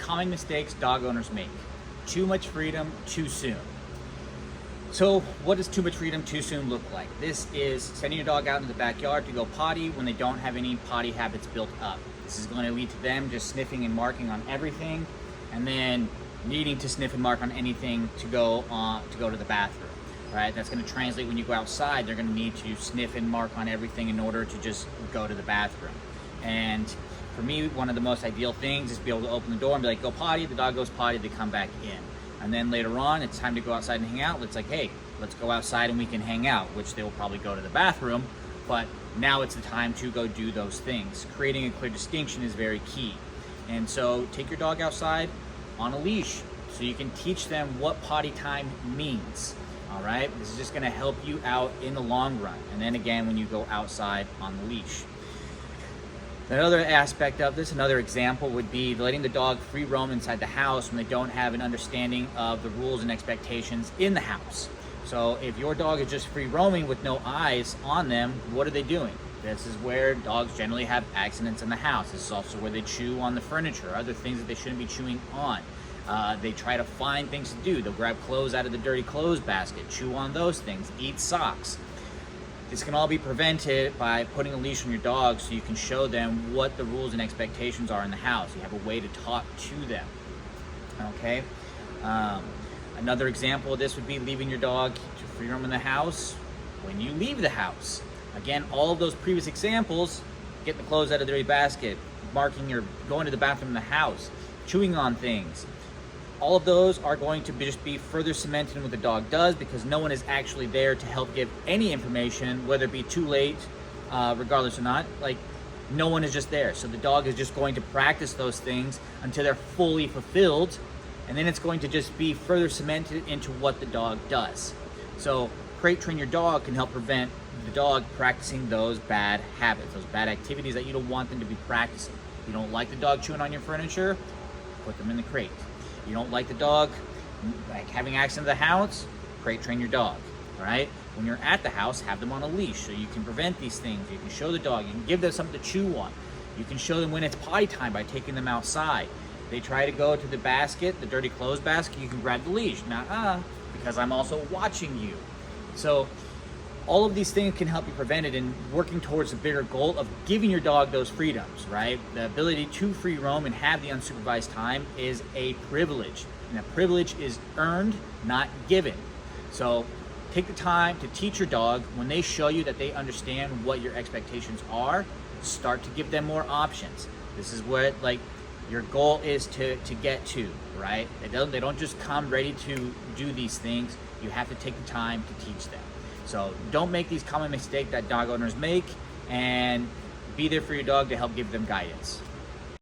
common mistakes dog owners make. Too much freedom too soon. So what does too much freedom too soon look like? This is sending your dog out into the backyard to go potty when they don't have any potty habits built up. This is going to lead to them just sniffing and marking on everything, and then needing to sniff and mark on anything to go to the bathroom. Right? That's going to translate when you go outside. They're going to need to sniff and mark on everything in order to just go to the bathroom. And for me, one of the most ideal things is to be able to open the door and be like, go potty. The dog goes potty, they come back in. And then later on, it's time to go outside and hang out. It's like, hey, let's go outside and we can hang out, which they will probably go to the bathroom. But now it's the time to go do those things. Creating a clear distinction is very key. And so take your dog outside on a leash so you can teach them what potty time means. All right, this is just going to help you out in the long run. And then again, when you go outside on the leash. Another aspect of this, another example would be letting the dog free roam inside the house when they don't have an understanding of the rules and expectations in the house. So if your dog is just free roaming with no eyes on them, what are they doing? This is where dogs generally have accidents in the house. This is also where they chew on the furniture, other things that they shouldn't be chewing on. They try to find things to do. They'll grab clothes out of the dirty clothes basket, chew on those things, eat socks. This can all be prevented by putting a leash on your dog so you can show them what the rules and expectations are in the house. You have a way to talk to them, okay? Another example of this would be leaving your dog to free roam in the house when you leave the house. Again, all of those previous examples, getting the clothes out of the dirty basket, marking or going to the bathroom in the house, chewing on things, all of those are going to just be further cemented in what the dog does because no one is actually there to help give any information, whether it be too late, regardless or not. Like, no one is just there. So the dog is just going to practice those things until they're fully fulfilled, and then it's going to just be further cemented into what the dog does. So crate train your dog can help prevent the dog practicing those bad habits, those bad activities that you don't want them to be practicing. You don't like the dog chewing on your furniture, put them in the crate. You don't like the dog like having access to the house, crate train your dog, all right? When you're at the house, have them on a leash so you can prevent these things. You can show the dog, you can give them something to chew on. You can show them when it's potty time by taking them outside. They try to go to the basket, the dirty clothes basket, you can grab the leash. Because I'm also watching you. So all of these things can help you prevent it in working towards the bigger goal of giving your dog those freedoms, right? The ability to free roam and have the unsupervised time is a privilege, and a privilege is earned, not given. So take the time to teach your dog. When they show you that they understand what your expectations are, start to give them more options. This is what your goal is to get to, right? They don't just come ready to do these things. You have to take the time to teach them. So don't make these common mistakes that dog owners make, and be there for your dog to help give them guidance.